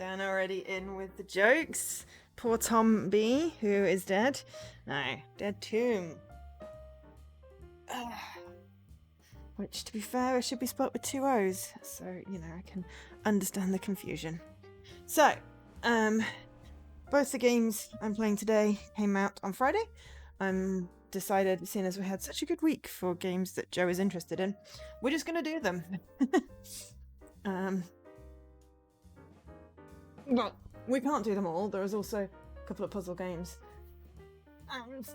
Dan already in with the jokes. Poor Tom B, who is dead. No, Dead Tomb. Which, to be fair, it should be spelled with 2 O's, so, you know, I can understand the confusion. So, both the games I'm playing today came out on Friday. I'm decided, seeing as we had such a good week for games that Joe is interested in, we're just going to do them. Well, we can't do them all. There is also a couple of puzzle games and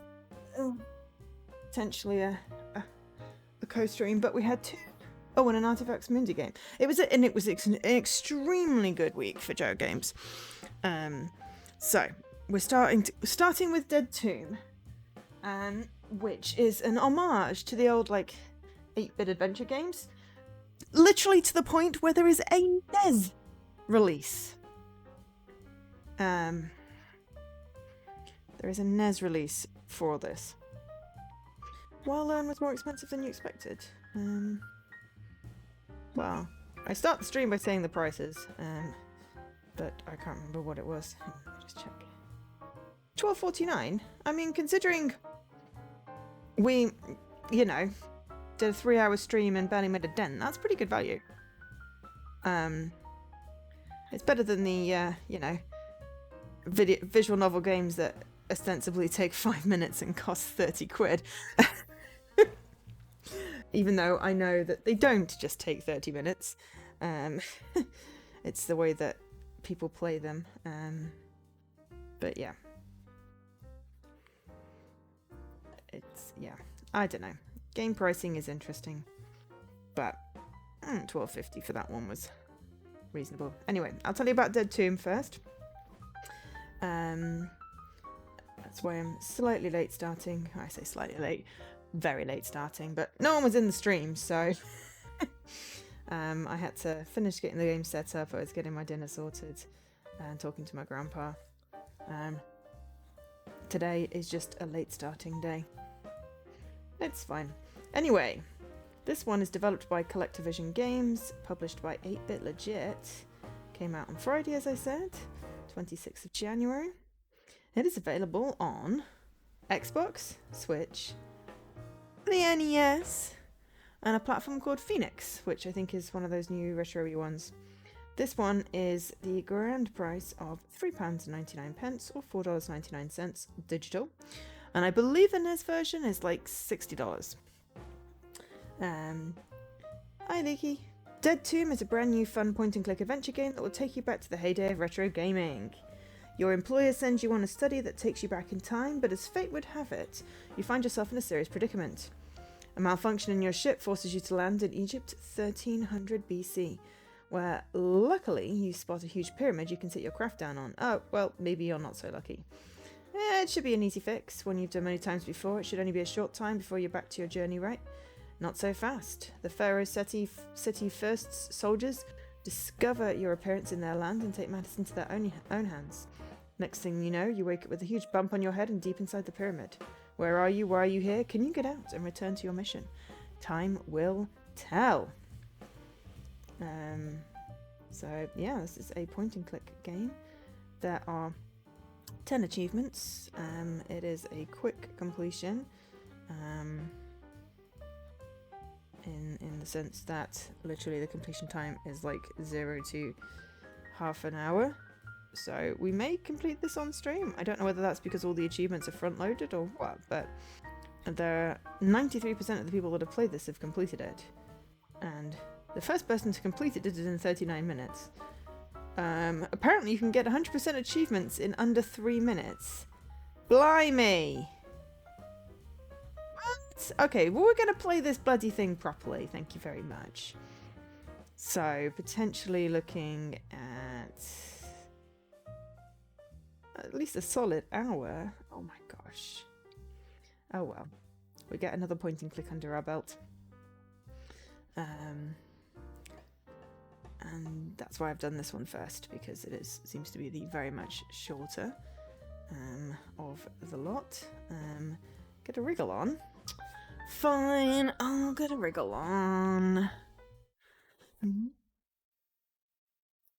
potentially a co-stream, but we had 2. Oh, and an Artifacts Mundi game. It was an extremely good week for Joe games. So we're starting with Dead Tomb, which is an homage to the old 8-bit adventure games, literally to the point where there is a NES release. There is a NES release for this. While was more expensive than you expected. Well, I start the stream by saying the prices, but I can't remember what it was. Let me just check. $12.49. I mean, considering we, did a 3-hour stream and barely made a dent, that's pretty good value. It's better than the, visual novel games that ostensibly take 5 minutes and cost 30 quid. Even though I know that they don't just take 30 minutes. It's the way that people play them. But yeah. I don't know. Game pricing is interesting. But $12.50 for that one was reasonable. Anyway, I'll tell you about Dead Tomb first. That's why I'm slightly late starting. I say slightly late. Very late starting, but no one was in the stream, so I had to finish getting the game set up. I was getting my dinner sorted and talking to my grandpa. Today is just a late starting day. It's fine. Anyway, this one is developed by Collectavision Games, published by 8-Bit Legit. Came out on Friday, as I said, 26th of January. It is available on Xbox, Switch, the NES, and a platform called Phoenix, which I think is one of those new retro-y ones. This one is the grand price of £3.99 or $4.99 digital, and I believe the NES version is like $60. Hi Leaky. Dead Tomb is a brand new fun point-and-click adventure game that will take you back to the heyday of retro gaming. Your employer sends you on a study that takes you back in time, but as fate would have it, you find yourself in a serious predicament. A malfunction in your ship forces you to land in Egypt 1300 BC, where luckily you spot a huge pyramid you can sit your craft down on. Oh, well, maybe you're not so lucky. It should be an easy fix. When you've done many times before, it should only be a short time before you're back to your journey, right? Not so fast. The Pharaoh City First's soldiers discover your appearance in their land and take matters into their own hands. Next thing you know, you wake up with a huge bump on your head and deep inside the pyramid. Where are you? Why are you here? Can you get out and return to your mission? Time will tell. So yeah, this is a point-and-click game. There are 10 achievements. It is a quick completion. In the sense that literally the completion time is like 0 to half an hour. So we may complete this on stream. I don't know whether that's because all the achievements are front-loaded or what, but 93% of the people that have played this have completed it. And the first person to complete it did it in 39 minutes. Apparently you can get 100% achievements in under 3 minutes. Blimey! What? Okay, well we're going to play this bloody thing properly, thank you very much. So, potentially looking at least a solid hour. Oh my gosh. Oh well. We get another point and click under our belt. And that's why I've done this one first, because it seems to be the very much shorter of the lot. Get a wriggle on. Fine, I'll get a wriggle on.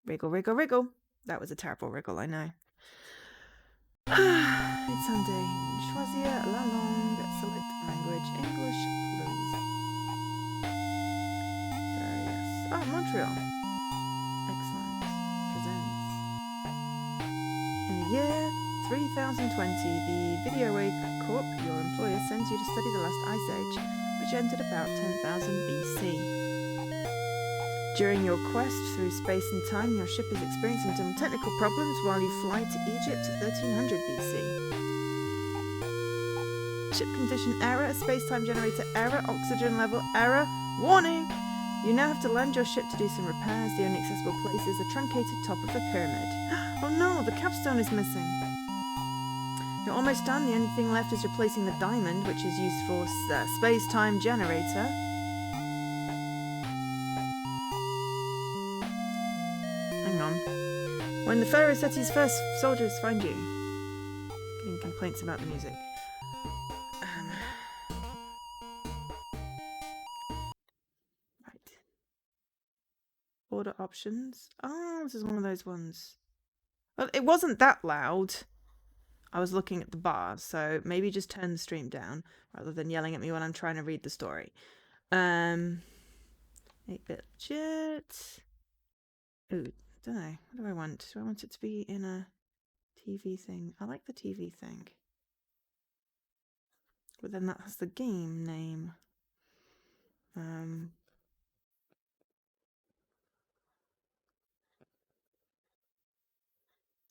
Wriggle, wriggle, wriggle. That was a terrible wriggle, I know. It's Sunday. Choisir la langue. Select language. English, please. So, yes. Oh, Montreal. Excellent. Presents. In the year 3020, the Videoway Corp, your employer, sends you to study the last ice age, which ended about 10,000 BC. During your quest through space and time, your ship is experiencing some technical problems while you fly to Egypt 1300 BC. Ship condition error, space-time generator error, oxygen level error. Warning! You now have to land your ship to do some repairs. The only accessible place is the truncated top of the pyramid. Oh no, the capstone is missing. You're almost done. The only thing left is replacing the diamond, which is used for space-time generator. Hang on. When the Pharaoh Seti's first soldiers find you. Getting complaints about the music. Right. Order options. Oh, this is one of those ones. Well, it wasn't that loud. I was looking at the bar, so maybe just turn the stream down rather than yelling at me when I'm trying to read the story. 8-bit legit. Ooh, don't know. What do I want? Do I want it to be in a TV thing? I like the TV thing. But then that has the game name.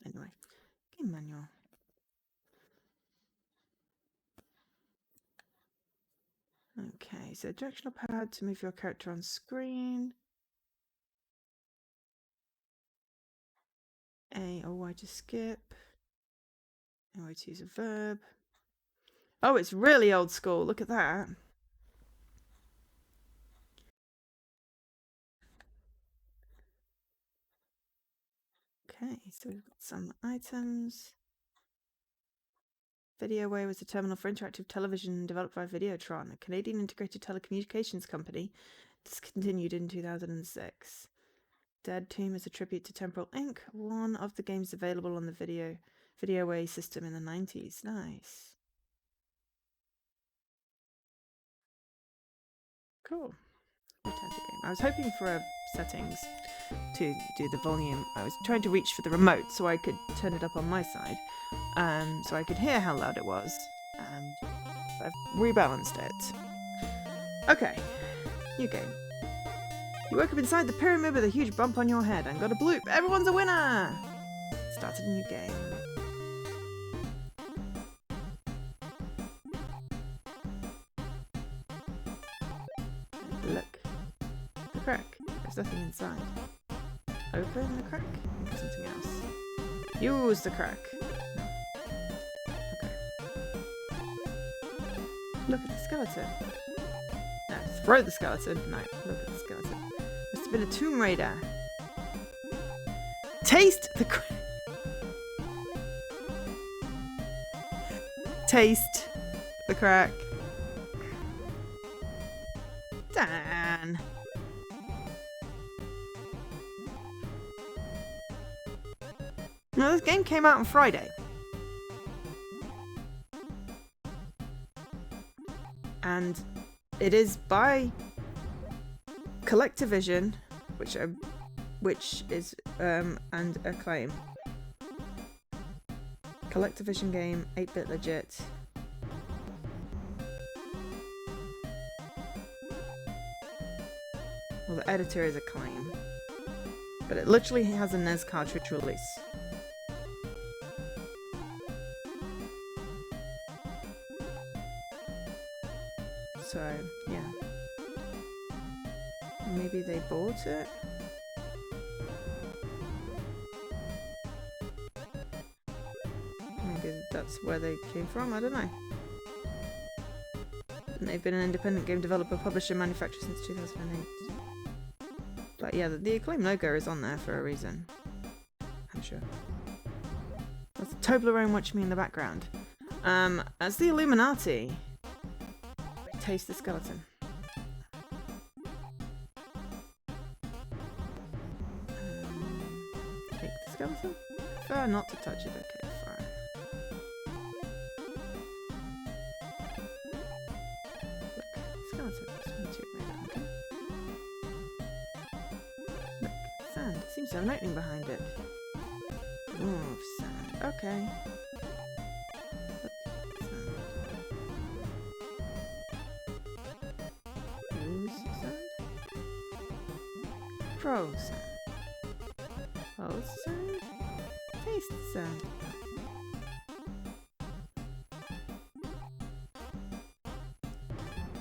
Anyway, game manual. Okay, so directional pad to move your character on screen. A or Y to skip. Y to use a verb. Oh, it's really old school. Look at that. Okay, so we've got some items. Videoway was a terminal for interactive television developed by Videotron, a Canadian integrated telecommunications company, discontinued in 2006. Dead Tomb is a tribute to Temporal Inc., one of the games available on the Videoway system in the 90s. Nice. Cool. Return to game. I was hoping for settings to do the volume. I was trying to reach for the remote so I could turn it up on my side, so I could hear how loud it was. I've rebalanced it. Okay, new game. You woke up inside the pyramid with a huge bump on your head and got a bloop. Everyone's a winner! Started a new game. Look. The crack. There's nothing inside. Open the crack? Or something else. Use the crack. No. Okay. Look at the skeleton. No, throw the skeleton. No, look at the skeleton. Must have been a Tomb Raider. Taste the crack. Taste the crack. Dan. Now, this game came out on Friday. And it is by Collectivision, which is and Acclaim. Collectivision game, 8-bit legit. Well, the editor is Acclaim. But it literally has a NES cartridge release. So, yeah. Maybe they bought it? Maybe that's where they came from, I don't know. And they've been an independent game developer, publisher, manufacturer since 2008. But yeah, the Acclaim logo is on there for a reason. I'm sure. That's Toblerone watching me in the background. As the Illuminati. Taste the skeleton. Take the skeleton? Prefer not to touch it. Okay, fine. Look, skeleton. Just want to right okay. Look, sand. It seems to have an opening behind it. Oh, sand. Okay. Look, sand. Use sand. Pro sand. Pulse sand. Taste sand.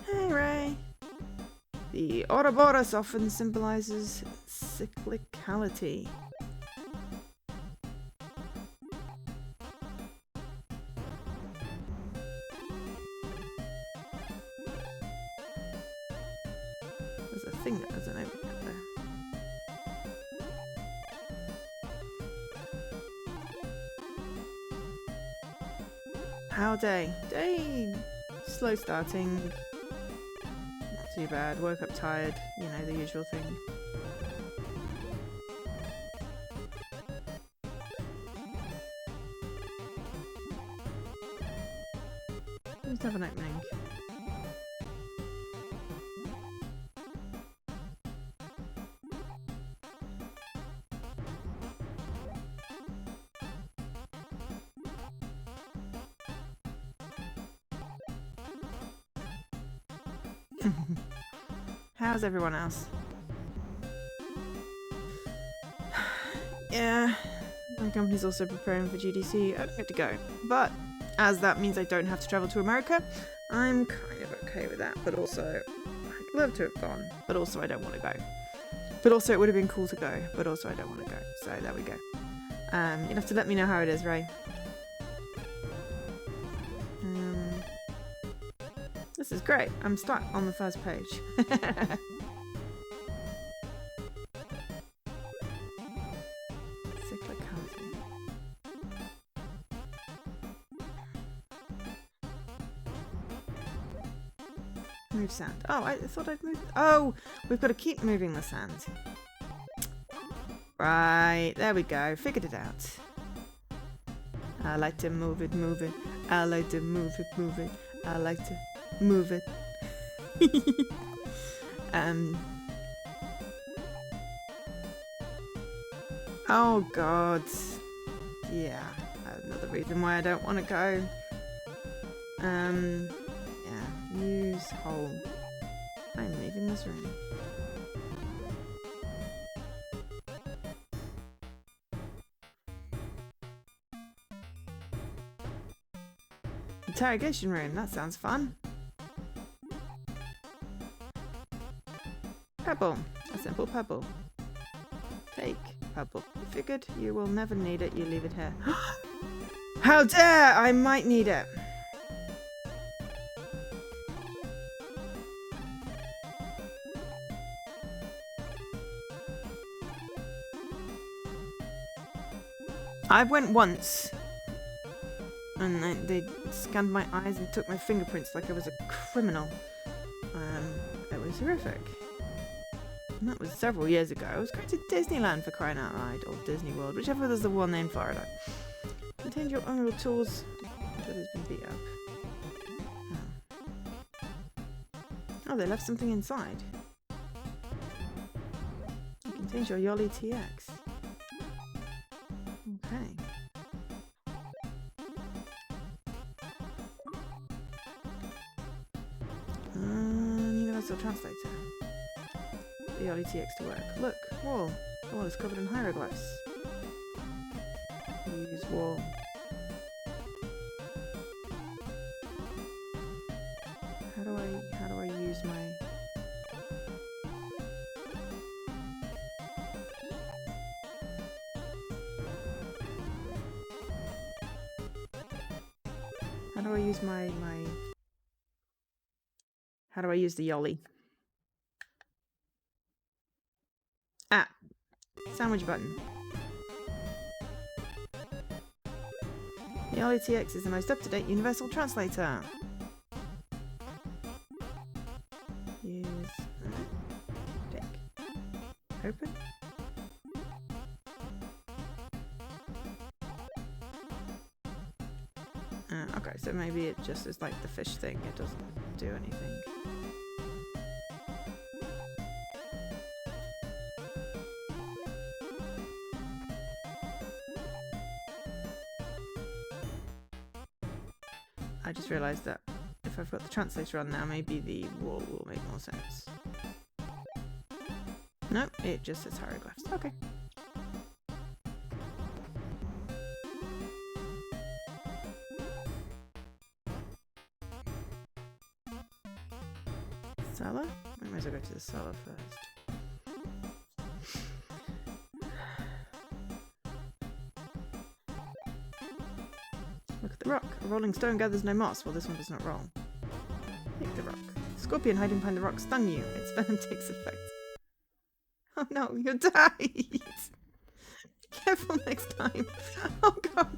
Hey, Ray. The Ouroboros often symbolizes cyclicality. There's a thing that doesn't open up there. How day? Day slow starting. Not too bad. Woke up tired. You know, the usual thing. Let's have an opening. How's everyone else? Yeah, my company's also preparing for GDC. I don't get to go, but as that means I don't have to travel to America, I'm kind of okay with that. But also, I'd love to have gone, but also I don't want to go. But also, it would have been cool to go, but also I don't want to go. So there we go. You'll have to let me know how it is, Ray. This is great. I'm stuck on the first page. Cyclicality. Move sand. Oh, I thought I'd moved. Oh, we've got to keep moving the sand. Right, there we go. Figured it out. I like to move it, move it. I like to move it, move it. I like to move it. Oh god. Yeah, another reason why I don't want to go. Yeah, use hole. I'm leaving this room. Interrogation room, that sounds fun. Pebble, a simple pebble. Take pebble. You figured you will never need it, you leave it here. How dare! I might need it. I went once. And they scanned my eyes and took my fingerprints like I was a criminal. It was horrific. And that was several years ago. I was going to Disneyland for crying out loud, or Disney World, whichever was the one in Florida. Contained your own little tools, but it's been beat up. Oh, they left something inside. It contains your Yoli TX. Okay. Universal translator. The RTX to work. Look, wall. The wall is covered in hieroglyphs. Use wall. How do I use my... How do I use my... How do I use the Yoli? Ah! Sandwich button. The Yoli TX is the most up-to-date universal translator. Use... Take. Open. Okay, so maybe it just is like the fish thing. It doesn't do anything. I just realised that if I've got the translator on now, maybe the wall will make more sense. No, it just says hieroglyphs. Okay. Cellar? I might as well go to the cellar first. Look at the rock. A rolling stone gathers no moss. Well, this one does not roll. Pick the rock. Scorpion hiding behind the rock stung you. Its venom takes effect. Oh no, you died! Be careful next time. Oh god.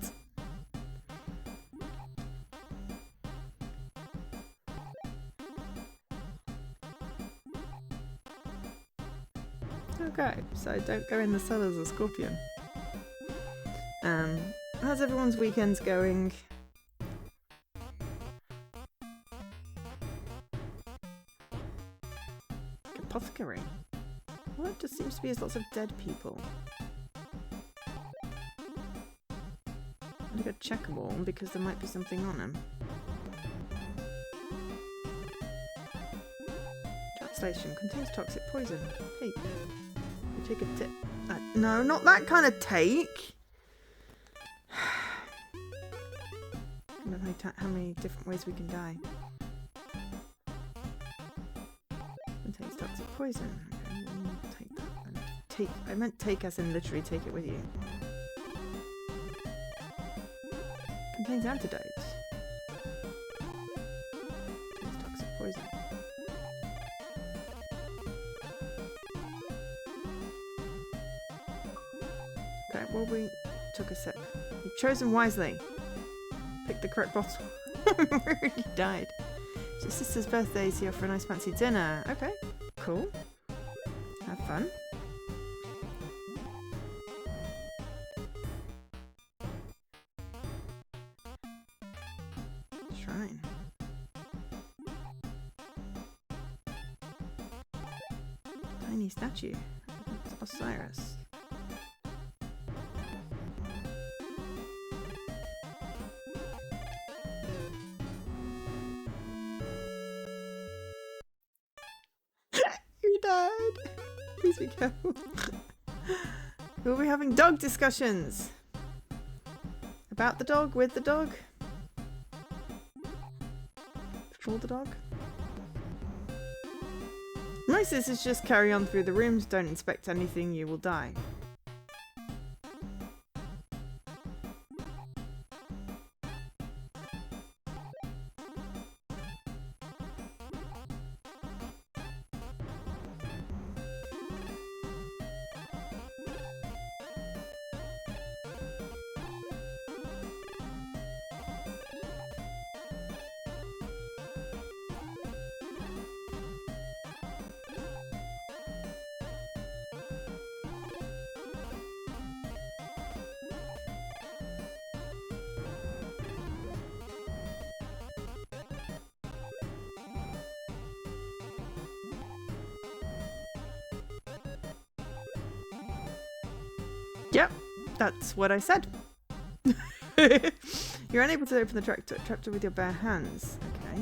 Okay, so don't go in the cellar as a scorpion. How's everyone's weekends going? Apothecary. Well, it just seems to be lots of dead people. I'm gonna go check them all because there might be something on them. Translation contains toxic poison. Take. You take a tip. No, not that kind of take. I don't know how many different ways we can die. Contains toxic poison. Okay, we'll take that. I meant take as in literally take it with you. Contains antidote. Contains toxic poison. Okay, well we took a sip. You've chosen wisely. Picked the correct bottle. You died. It's your sister's birthday, so you offer a nice fancy dinner. Okay, cool. Have fun. Shrine. Tiny statue. It's Osiris. You died. Please be careful. We'll be having dog discussions. About the dog, with the dog. For the dog. Most of this is just carry on through the rooms, don't inspect anything, you will die. Yep, that's what I said. You're unable to open the trapdoor with your bare hands. Okay.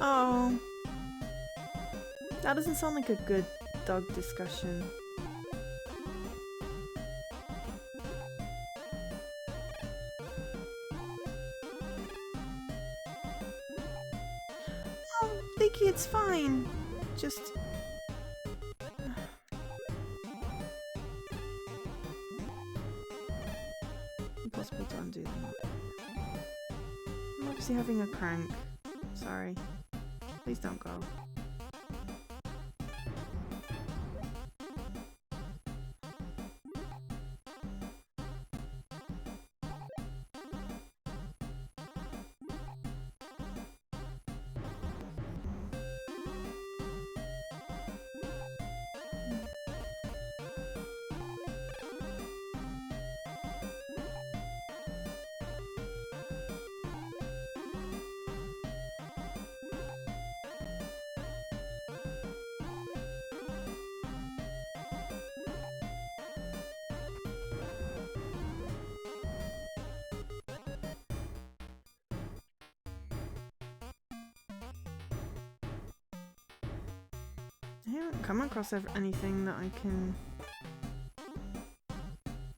Oh. That doesn't sound like a good dog discussion. Leaky, it's fine. Just... impossible to undo them. I'm obviously having a crank. Sorry. Please don't go. I haven't come across anything that I can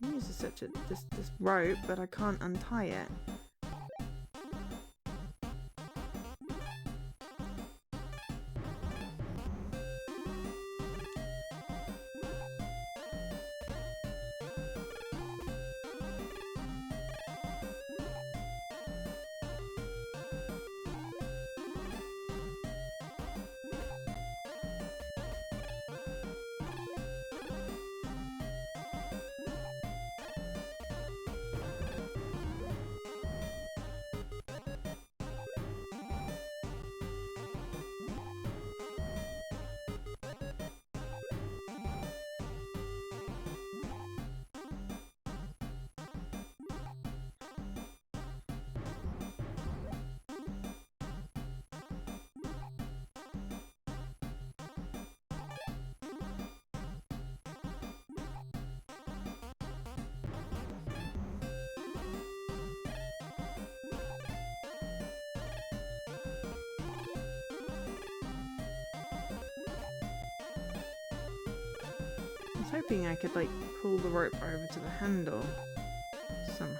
use such a this rope, but I can't untie it. I was hoping I could like pull the rope over to the handle somehow.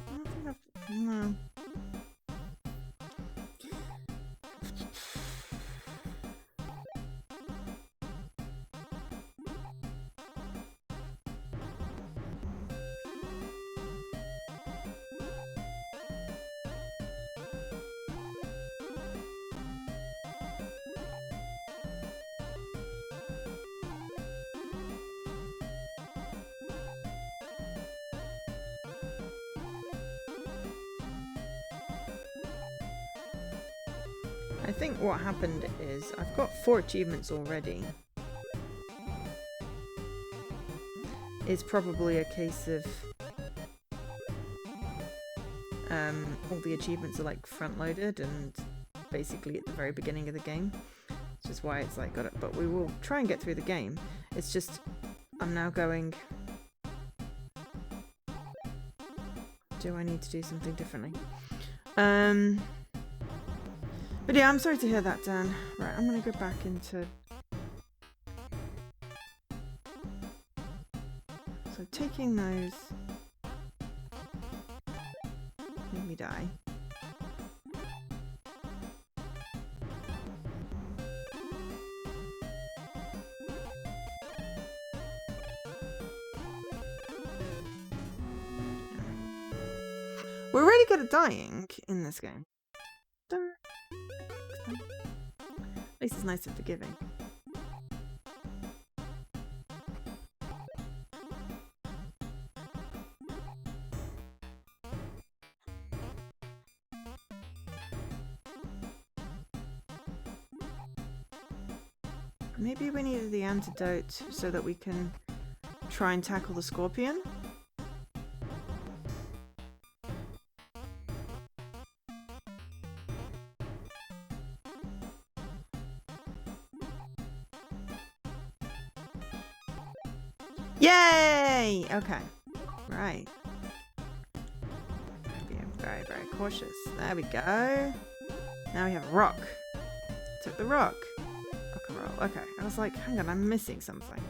I don't think I've... no. I think what happened is I've got 4 achievements already. It's probably a case of all the achievements are like front loaded and basically at the very beginning of the game, which is why it's like got it. But we will try and get through the game. It's just I'm now going, do I need to do something differently? But yeah, I'm sorry to hear that, Dan. Right, I'm gonna go back into... So taking those... made me die. We're really good at dying in this game. At least it's nice and forgiving. Maybe we needed the antidote so that we can try and tackle the scorpion. Yay! Okay. Right. Be very, very cautious. There we go. Now we have a rock. Took the rock. Rock and roll. Okay. I was like, hang on, I'm missing something.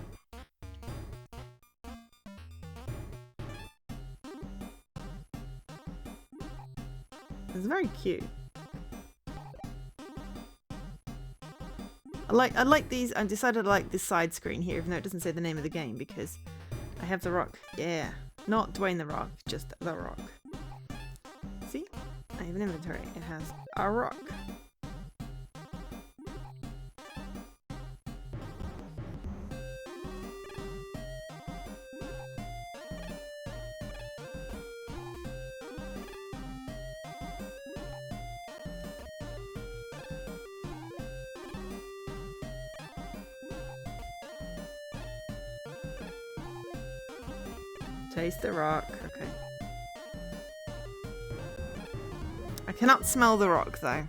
It's very cute. I like these. I decided I like this side screen here, even though it doesn't say the name of the game, because I have the rock. Yeah, not Dwayne the Rock, just the rock. See, I have an inventory. It has a rock. Taste the rock. Okay. I cannot smell the rock, though.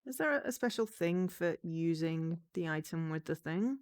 Is there a special thing for using the item with the thing?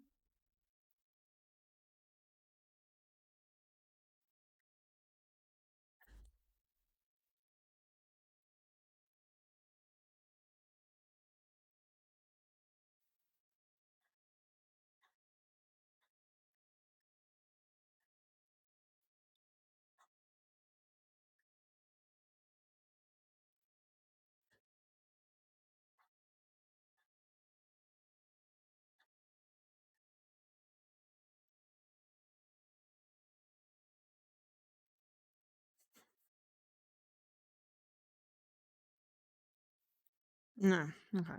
No. Okay.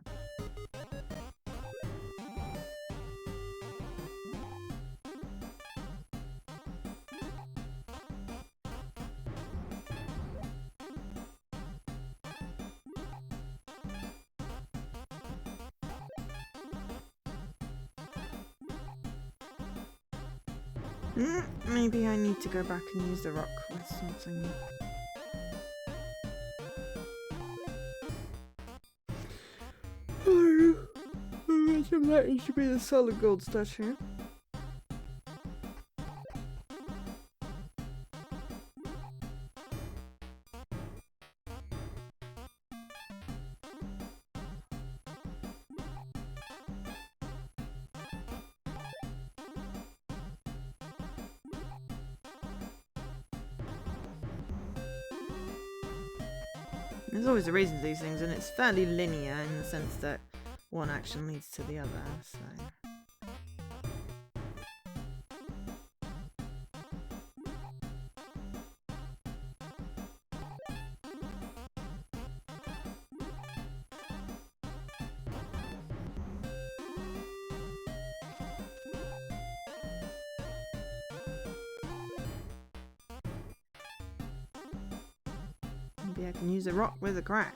Maybe I need to go back and use the rock with something. I imagine that it should be the solid gold statue. There's always a reason to these things, and it's fairly linear in the sense that one action leads to the other, so... Maybe I can use a rock with a crack.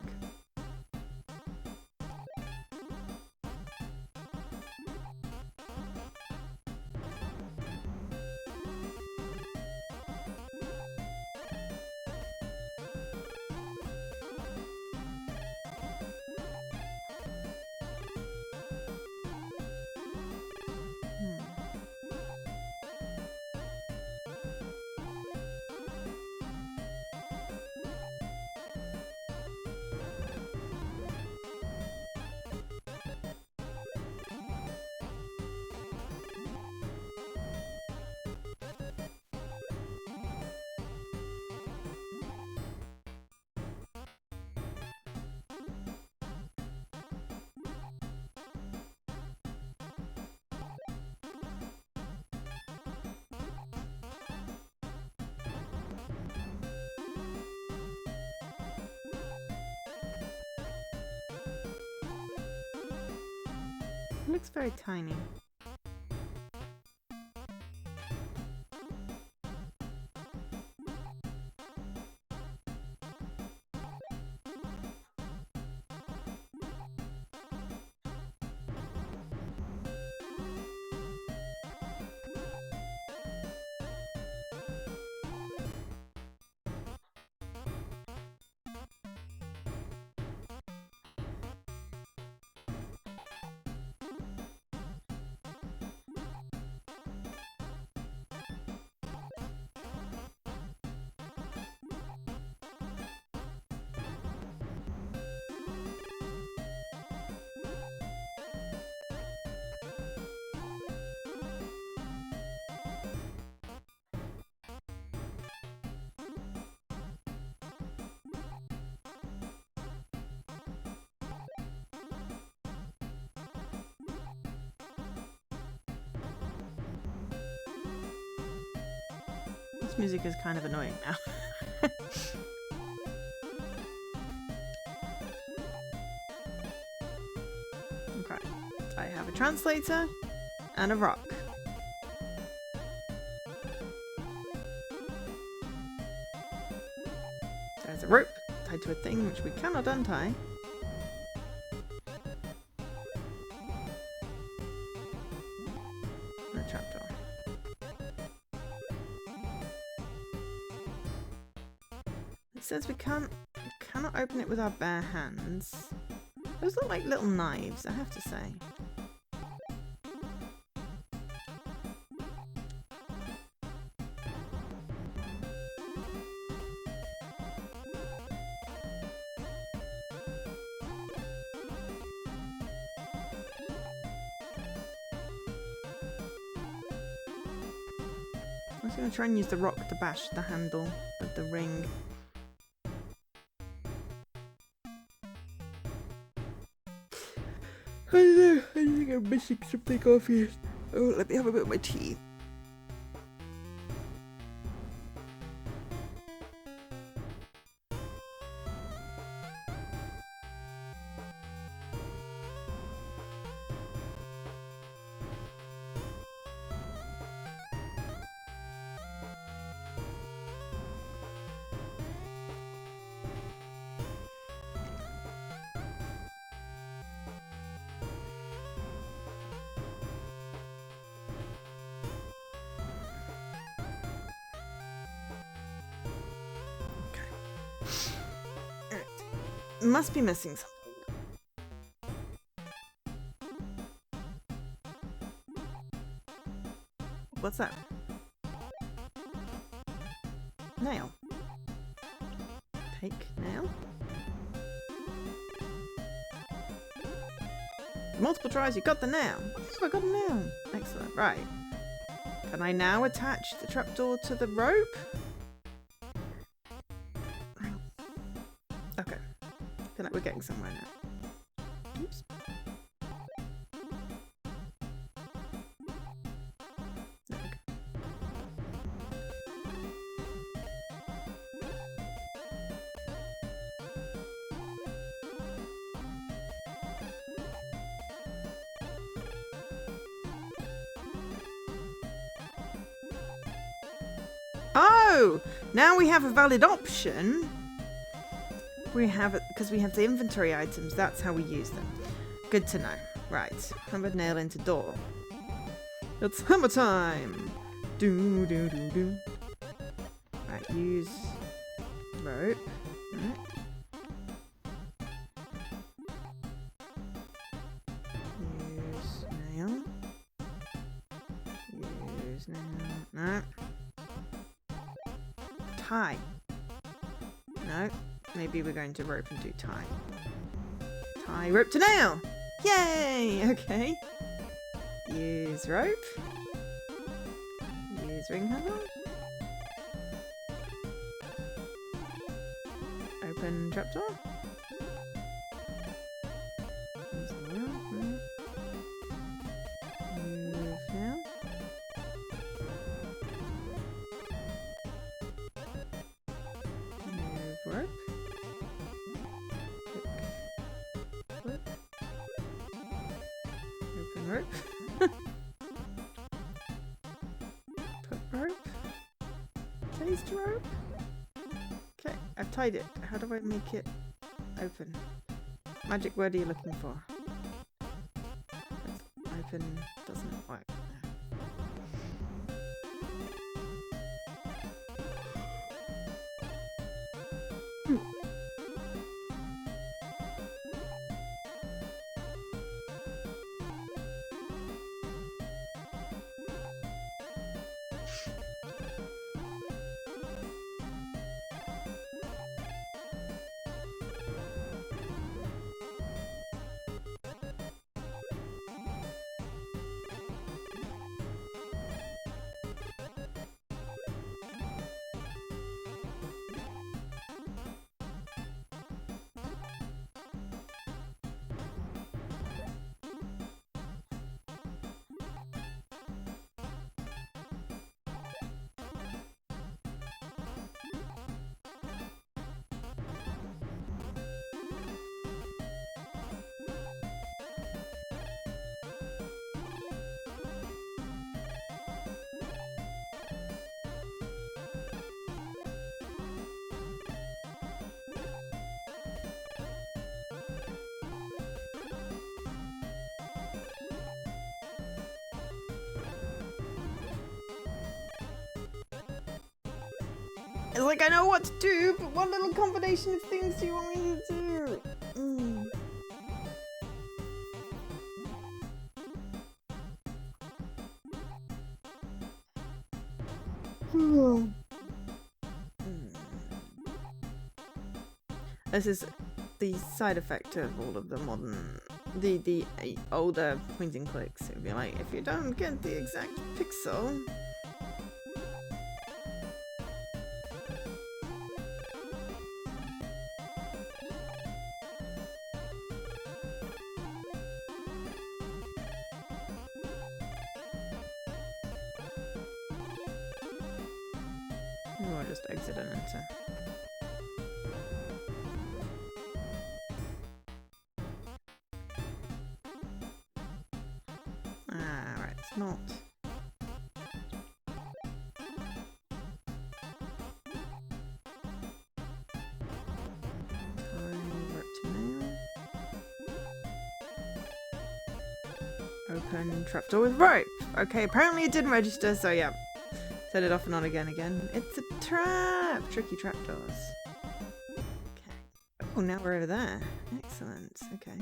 It looks very tiny. This music is kind of annoying now. Okay. I have a translator and a rock. There's a rope tied to a thing which we cannot untie. And a trapdoor. It says we cannot open it with our bare hands. Those look like little knives, I have to say. I'm just going to try and use the rock to bash the handle of the ring. I don't know, I think I'm missing something off here. Oh, let me have a bit of my tea. Must be missing something. What's that? Nail. Take nail. Multiple tries, you got the nail. I got a nail. Excellent. Right. Can I now attach the trapdoor to the rope? Okay. I feel like we're getting somewhere now. Oops. There we go. Oh! Now we have a valid option. We have it because we have the inventory items. That's how we use them. Good to know. Right. Hammered nail into door. It's hammer time. Do do do do. Right. Use rope. Right. Use nail. Use nail. No. Tie. No. Maybe we're going to rope and do tie. Tie, rope to nail! Yay! Okay. Use rope. Use ring handle. Open trapdoor. Use nail. Move nail. Move rope. Open rope. Put rope. Placed rope. Okay, I've tied it. How do I make it open? Magic word are you looking for? Open doesn't work. It's like I know what to do, but what little combination of things do you want me to do? This is the side effect of all of the modern, the older point and clicks. It'd be like, if you don't get the exact pixel. Or just exit and enter. Ah, right, it's not. Convert to mail. Open trapdoor with rope. Okay, apparently it didn't register, so yeah. Set it off and on again. It's a trap! Tricky trapdoors. Okay. Oh, now we're over there. Excellent. Okay.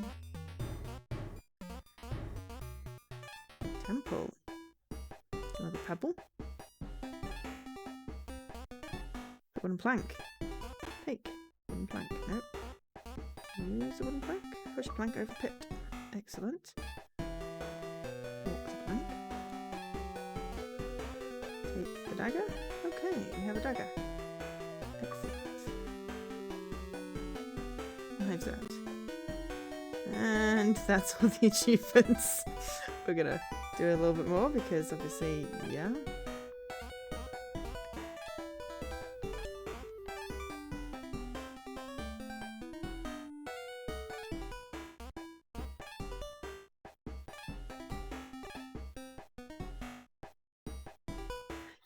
Temple. Another pebble. Wooden plank. Take. Wooden plank. Nope. Use a wooden plank. Push plank over pit. Excellent. Walk the plank. Take the dagger. Okay, we have a dagger. Excellent. Knives out. And that's all the achievements. We're gonna do a little bit more because obviously, yeah.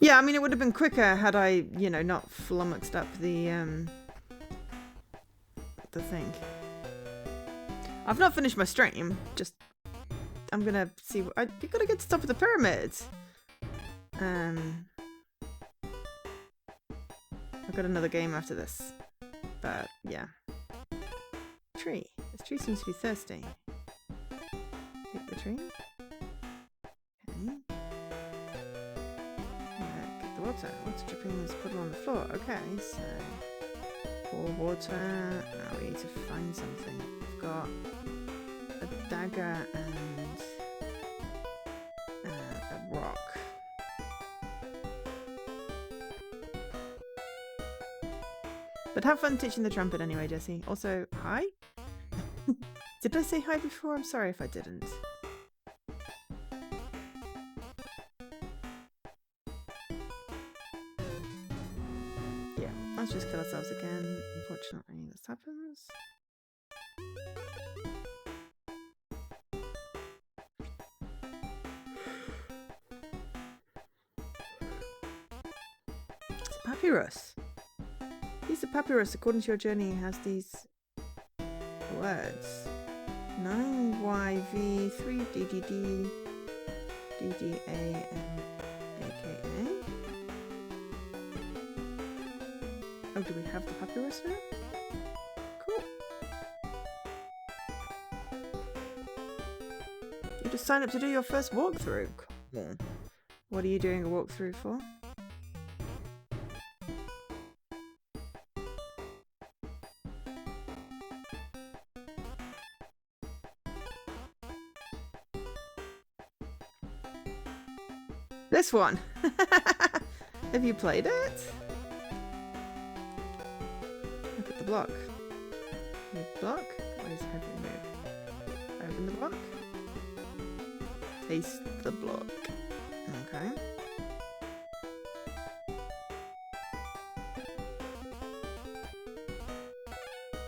Yeah, I mean, it would have been quicker had I, you know, not flummoxed up the thing. I've not finished my stream, just, I'm gonna see what, you gotta get to the top of the pyramid. I've got another game after this, but yeah. Tree. This tree seems to be thirsty. Take the tree. Okay. Get the water. Water dripping is put on the floor. Okay, so pour water. Now we need to find something. We've got a dagger and a rock. But have fun teaching the trumpet anyway, Jessie. Also, hi? Did I say hi before? I'm sorry if I didn't. Yeah, let's just kill ourselves again. Unfortunately, this happens. It's a papyrus. Piece of papyrus, according to your journey, has these words. 9YV 3DDD DDA and AKA. Oh, do we have the papyrus now? Cool. You just signed up to do your first walkthrough. Cool. What are you doing a walkthrough for? This one! Have you played it? Look at the block. Move the block. Where's heavy move? Open the block. Taste the block. Okay.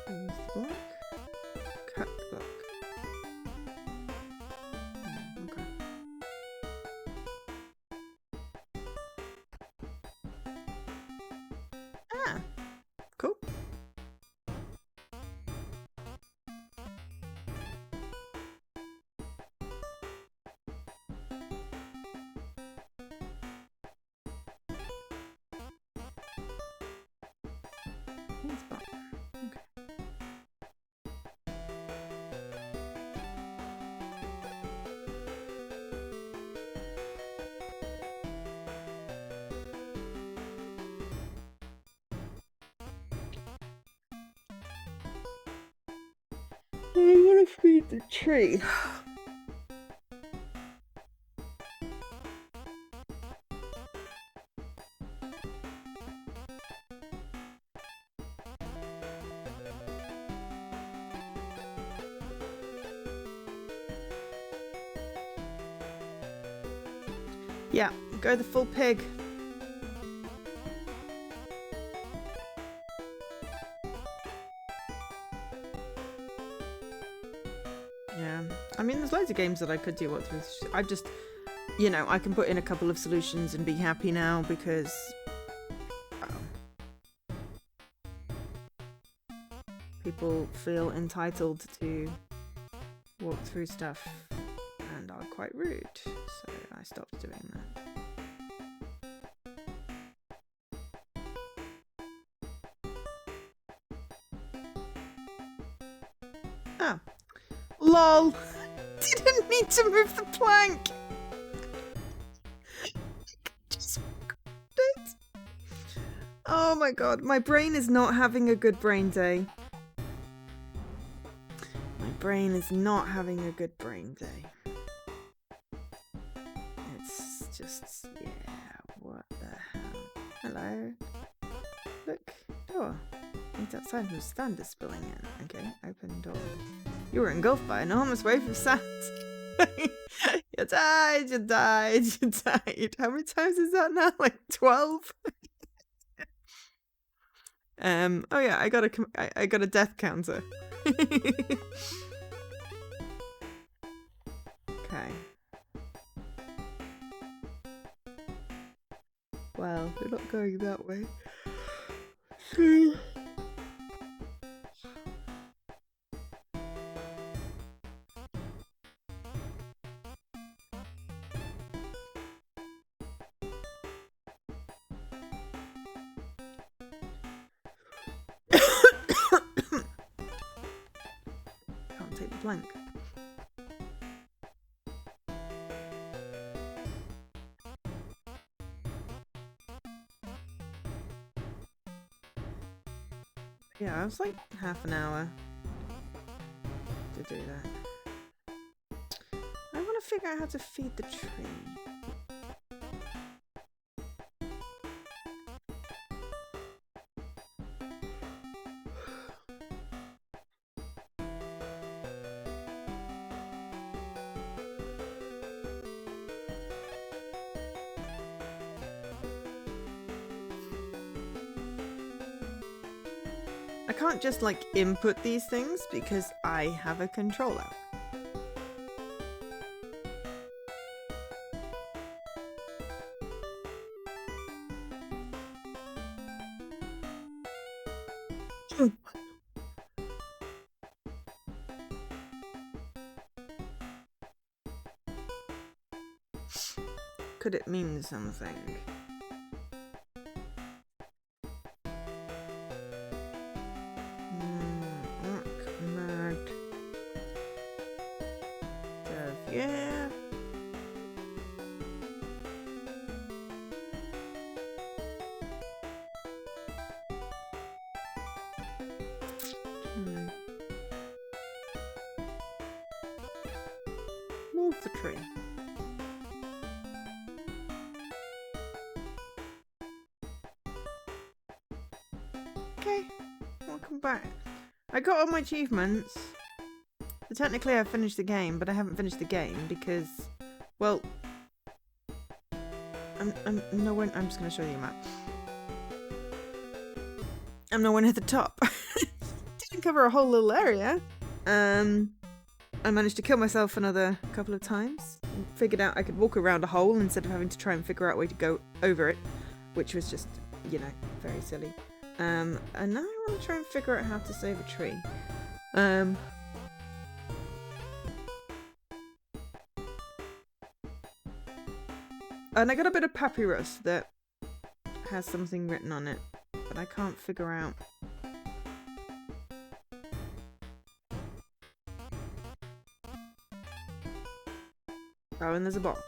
Use the block. Cut the block. Okay. Ah, cool. feed the tree. Yeah, go the full pig. Yeah, I mean, there's loads of games that I could do walkthroughs. I've just, you know, I can put in a couple of solutions and be happy now because people feel entitled to walk through stuff and are quite rude, so I stopped doing that. Oh, lol! Didn't need to move the plank. Just it. Oh my god, my brain is not having a good brain day. My brain is not having a good brain day. It's just, yeah, what the hell? Hello? Look, door. It's outside from the stand is spilling in. Okay, open door. You were engulfed by an enormous wave of sand. You died, you died, you died. How many times is that now? Like 12? Oh yeah, I got a death counter. Okay. Well, we're not going that way. Can't take the plank. Yeah, it was like half an hour to do that. I want to figure out how to feed the tree. I can't just like input these things because I have a controller. Could it mean something? Yeah. Move the tree. Okay, welcome back. I got all my achievements. So technically I finished the game, but I haven't finished the game because, well, I'm just going to show you a map. I'm nowhere near the top. Didn't cover a whole little area. I managed to kill myself another couple of times. Figured out I could walk around a hole instead of having to try and figure out a way to go over it, which was just, you know, very silly. And now I want to try and figure out how to save a tree. And I got a bit of papyrus that has something written on it, but I can't figure out. Oh, and there's a box.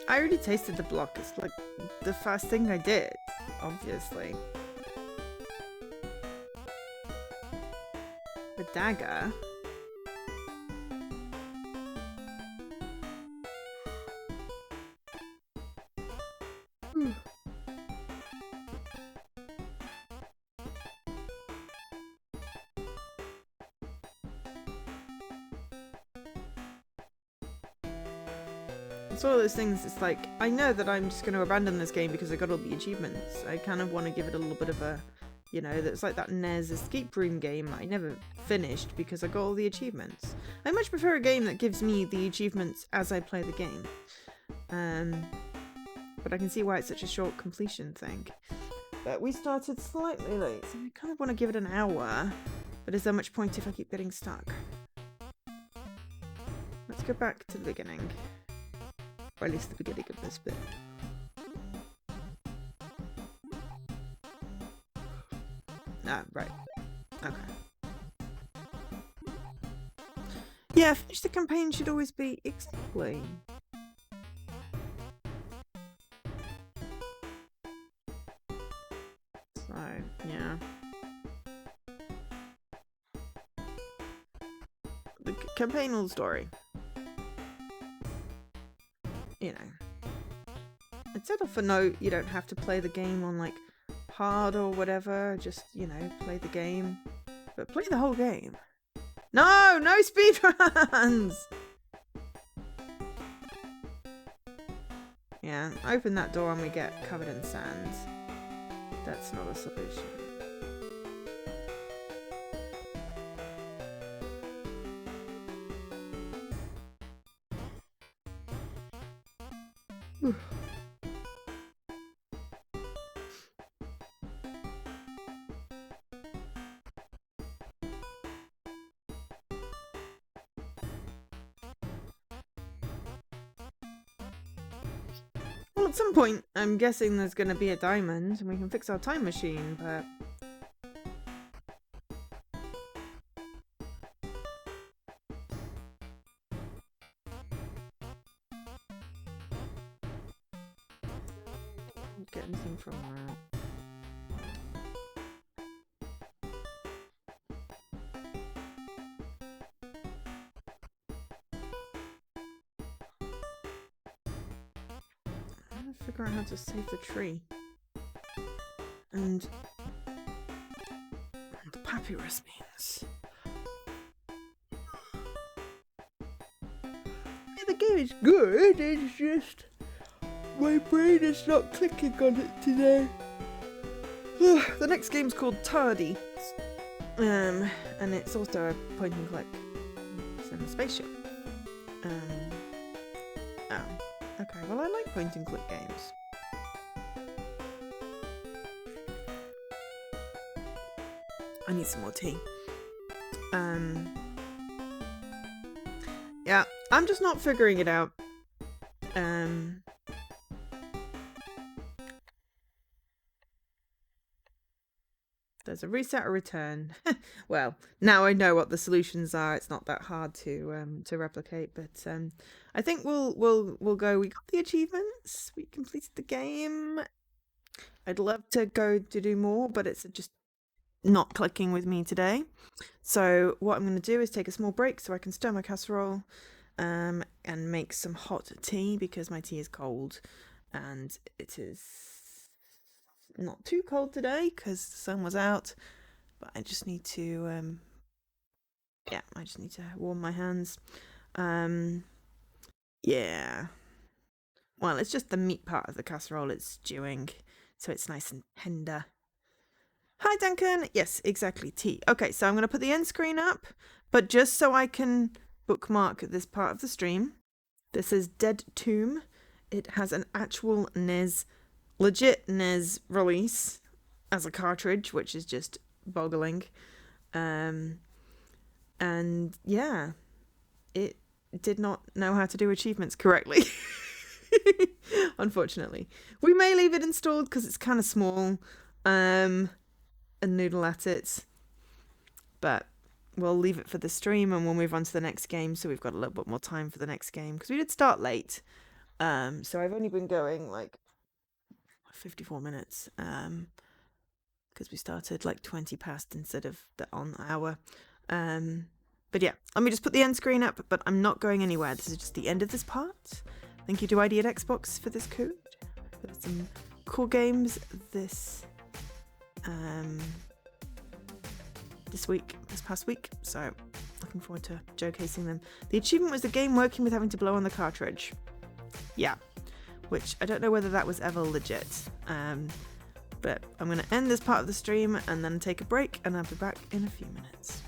I already tasted the block. It's like the first thing I did, obviously. The dagger. It's one of those things, it's like, I know that I'm just going to abandon this game because I got all the achievements. I kind of want to give it a little bit of a, you know, that's like that NES escape room game I never finished because I got all the achievements. I much prefer a game that gives me the achievements as I play the game. But I can see why it's such a short completion thing. But we started slightly late, so I kind of want to give it an hour. But is there much point if I keep getting stuck? Let's go back to the beginning. Or at least the beginning of this bit. Ah, right. Okay. Yeah, finish the campaign should always be exactly. So, yeah. The campaign or the story? You know. It said off a note you don't have to play the game on like hard or whatever, just, you know, play the game. But play the whole game. No! No speedruns! Yeah, open that door and we get covered in sand. That's not a solution. Well, at some point, I'm guessing there's going to be a diamond and we can fix our time machine, but... Don't get anything from that. I'm trying to figure out how to save the tree. And... the papyrus means... Yeah, the game is good, it's just... my brain is not clicking on it today. The next game's called Tardy. And it's also a point and click. It's in a spaceship. Oh. Okay, well I like point and click games. I need some more tea. Yeah, I'm just not figuring it out. There's a reset or return. Well, now I know what the solutions are. It's not that hard to replicate, but I think we'll go. We got the achievements. We completed the game. I'd love to go to do more, but it's just not clicking with me today. So what I'm going to do is take a small break so I can stir my casserole and make some hot tea because my tea is cold and it is not too cold today because the sun was out, but I just need to yeah, I just need to warm my hands. Yeah, well, it's just the meat part of the casserole it's stewing, so it's nice and tender. Hi Duncan, yes, exactly, tea. Okay, so I'm going to put the end screen up, but just so I can bookmark this part of the stream. This is Dead Tomb. It has an actual NES, legit NES release as a cartridge, which is just boggling. And yeah, it did not know how to do achievements correctly. Unfortunately. We may leave it installed because it's kind of small and noodle at it. But we'll leave it for the stream and we'll move on to the next game so we've got a little bit more time for the next game because we did start late. So I've only been going like 54 minutes, because we started like 20 past instead of the on hour. But yeah, let me just put the end screen up, but I'm not going anywhere. This is just the end of this part. Thank you to ID at Xbox for this code. There's some cool games this past week, so looking forward to showcasing them. The achievement was the game working with having to blow on the cartridge. Yeah, which I don't know whether that was ever legit. But I'm going to end this part of the stream and then take a break, and I'll be back in a few minutes.